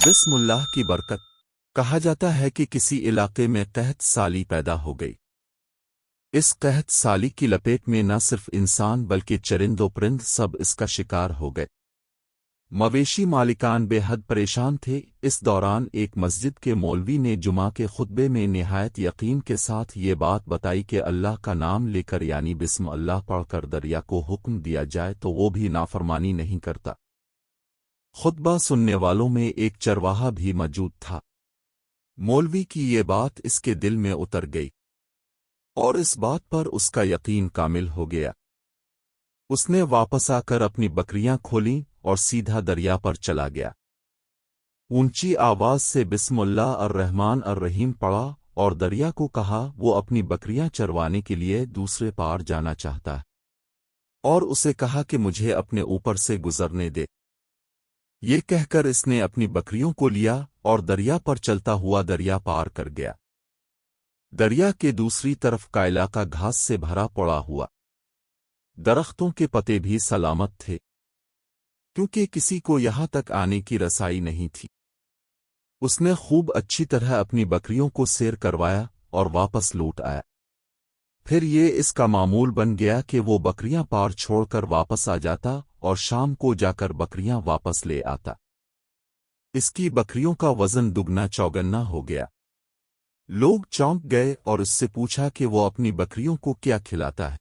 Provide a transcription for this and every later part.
بسم اللہ کی برکت۔ کہا جاتا ہے کہ کسی علاقے میں قحط سالی پیدا ہو گئی۔ اس قحط سالی کی لپیٹ میں نہ صرف انسان بلکہ چرند و پرند سب اس کا شکار ہو گئے۔ مویشی مالکان بے حد پریشان تھے۔ اس دوران ایک مسجد کے مولوی نے جمعہ کے خطبے میں نہایت یقین کے ساتھ یہ بات بتائی کہ اللہ کا نام لے کر یعنی بسم اللہ پڑھ کر دریا کو حکم دیا جائے تو وہ بھی نافرمانی نہیں کرتا۔ خطبہ سننے والوں میں ایک چرواہا بھی موجود تھا۔ مولوی کی یہ بات اس کے دل میں اتر گئی اور اس بات پر اس کا یقین کامل ہو گیا۔ اس نے واپس آ کر اپنی بکریاں کھولیں اور سیدھا دریا پر چلا گیا۔ اونچی آواز سے بسم اللہ الرحمن الرحیم پڑھا اور دریا کو کہا وہ اپنی بکریاں چروانے کے لیے دوسرے پار جانا چاہتا ہے، اور اسے کہا کہ مجھے اپنے اوپر سے گزرنے دے۔ یہ کہہ کر اس نے اپنی بکریوں کو لیا اور دریا پر چلتا ہوا دریا پار کر گیا۔ دریا کے دوسری طرف کا علاقہ گھاس سے بھرا پڑا ہوا، درختوں کے پتے بھی سلامت تھے، کیونکہ کسی کو یہاں تک آنے کی رسائی نہیں تھی۔ اس نے خوب اچھی طرح اپنی بکریوں کو سیر کروایا اور واپس لوٹ آیا۔ پھر یہ اس کا معمول بن گیا کہ وہ بکریاں پار چھوڑ کر واپس آ جاتا اور شام کو جا کر بکریاں واپس لے آتا۔ اس کی بکریوں کا وزن دگنا چوگنا ہو گیا۔ لوگ چونک گئے اور اس سے پوچھا کہ وہ اپنی بکریوں کو کیا کھلاتا ہے۔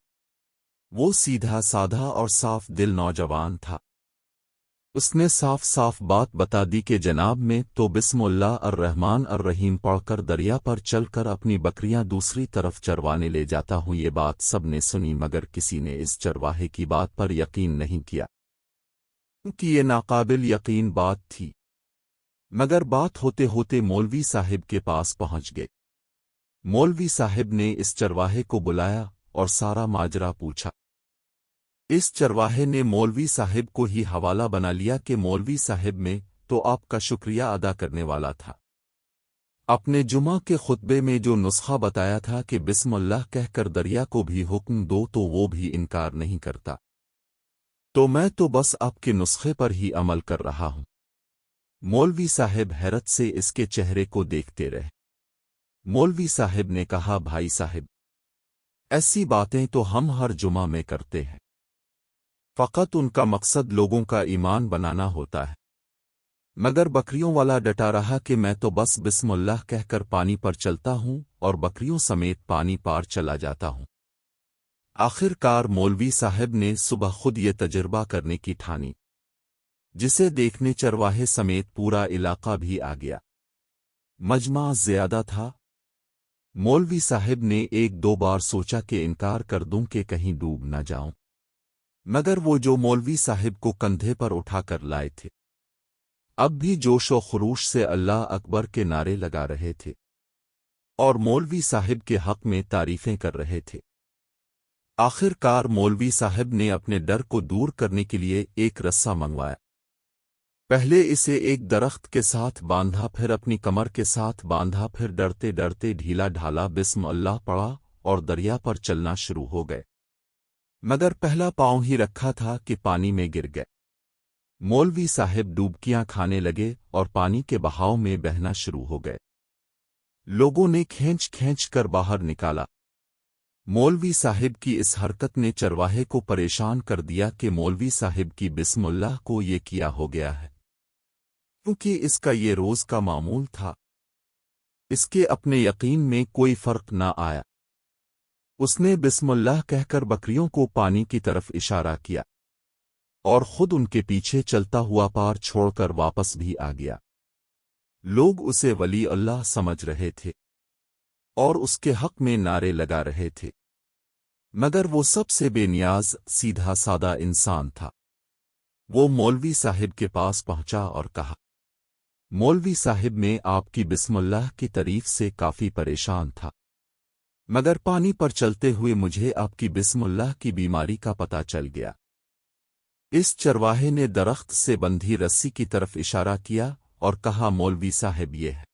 وہ سیدھا سادھا اور صاف دل نوجوان تھا۔ اس نے صاف صاف بات بتا دی کہ جناب میں تو بسم اللہ الرحمن الرحیم پڑھ کر دریا پر چل کر اپنی بکریاں دوسری طرف چروانے لے جاتا ہوں۔ یہ بات سب نے سنی مگر کسی نے اس چرواہے کی بات پر یقین نہیں کیا، کیونکہ یہ ناقابل یقین بات تھی۔ مگر بات ہوتے ہوتے مولوی صاحب کے پاس پہنچ گئے۔ مولوی صاحب نے اس چرواہے کو بلایا اور سارا ماجرا پوچھا۔ اس چرواہے نے مولوی صاحب کو ہی حوالہ بنا لیا کہ مولوی صاحب میں تو آپ کا شکریہ ادا کرنے والا تھا۔ اپنے جمعہ کے خطبے میں جو نسخہ بتایا تھا کہ بسم اللہ کہہ کر دریا کو بھی حکم دو تو وہ بھی انکار نہیں کرتا، تو میں تو بس آپ کے نسخے پر ہی عمل کر رہا ہوں۔ مولوی صاحب حیرت سے اس کے چہرے کو دیکھتے رہے۔ مولوی صاحب نے کہا بھائی صاحب، ایسی باتیں تو ہم ہر جمعہ میں کرتے ہیں، فقط ان کا مقصد لوگوں کا ایمان بنانا ہوتا ہے۔ مگر بکریوں والا ڈٹا رہا کہ میں تو بس بسم اللہ کہہ کر پانی پر چلتا ہوں اور بکریوں سمیت پانی پار چلا جاتا ہوں۔ آخر کار مولوی صاحب نے صبح خود یہ تجربہ کرنے کی ٹھانی، جسے دیکھنے چرواہے سمیت پورا علاقہ بھی آ گیا۔ مجمع زیادہ تھا۔ مولوی صاحب نے ایک دو بار سوچا کہ انکار کر دوں کہ کہیں ڈوب نہ جاؤں، مگر وہ جو مولوی صاحب کو کندھے پر اٹھا کر لائے تھے اب بھی جوش و خروش سے اللہ اکبر کے نعرے لگا رہے تھے اور مولوی صاحب کے حق میں تعریفیں کر رہے تھے۔ آخر کار مولوی صاحب نے اپنے ڈر کو دور کرنے کے لیے ایک رسہ منگوایا۔ پہلے اسے ایک درخت کے ساتھ باندھا، پھر اپنی کمر کے ساتھ باندھا، پھر ڈرتے ڈرتے ڈھیلا ڈھالا بسم اللہ پڑھا اور دریا پر چلنا شروع ہو گئے۔ مگر پہلا پاؤں ہی رکھا تھا کہ پانی میں گر گئے۔ مولوی صاحب ڈوبکیاں کھانے لگے اور پانی کے بہاؤ میں بہنا شروع ہو گئے۔ لوگوں نے کھینچ کھینچ کر باہر نکالا۔ مولوی صاحب کی اس حرکت نے چرواہے کو پریشان کر دیا کہ مولوی صاحب کی بسم اللہ کو یہ کیا ہو گیا ہے، کیونکہ اس کا یہ روز کا معمول تھا۔ اس کے اپنے یقین میں کوئی فرق نہ آیا۔ اس نے بسم اللہ کہہ کر بکریوں کو پانی کی طرف اشارہ کیا اور خود ان کے پیچھے چلتا ہوا پار چھوڑ کر واپس بھی آ گیا۔ لوگ اسے ولی اللہ سمجھ رہے تھے اور اس کے حق میں نعرے لگا رہے تھے، مگر وہ سب سے بے نیاز سیدھا سادہ انسان تھا۔ وہ مولوی صاحب کے پاس پہنچا اور کہا، مولوی صاحب میں آپ کی بسم اللہ کی تعریف سے کافی پریشان تھا، مگر پانی پر چلتے ہوئے مجھے آپ کی بسم اللہ کی بیماری کا پتہ چل گیا۔ اس چرواہے نے درخت سے بندھی رسی کی طرف اشارہ کیا اور کہا، مولوی صاحب یہ ہے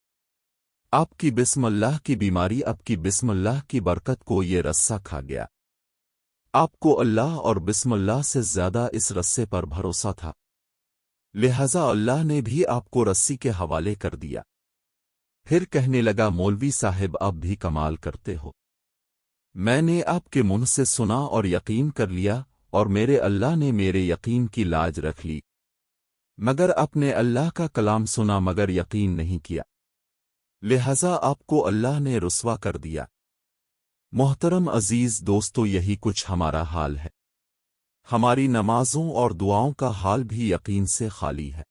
آپ کی بسم اللہ کی بیماری، آپ کی بسم اللہ کی برکت کو یہ رسہ کھا گیا۔ آپ کو اللہ اور بسم اللہ سے زیادہ اس رسے پر بھروسہ تھا۔ لہذا اللہ نے بھی آپ کو رسی کے حوالے کر دیا۔ پھر کہنے لگا مولوی صاحب آپ بھی کمال کرتے ہو، میں نے آپ کے منہ سے سنا اور یقین کر لیا، اور میرے اللہ نے میرے یقین کی لاج رکھ لی، مگر آپ نے اللہ کا کلام سنا مگر یقین نہیں کیا، لہذا آپ کو اللہ نے رسوا کر دیا۔ محترم عزیز دوستو، یہی کچھ ہمارا حال ہے، ہماری نمازوں اور دعاؤں کا حال بھی یقین سے خالی ہے۔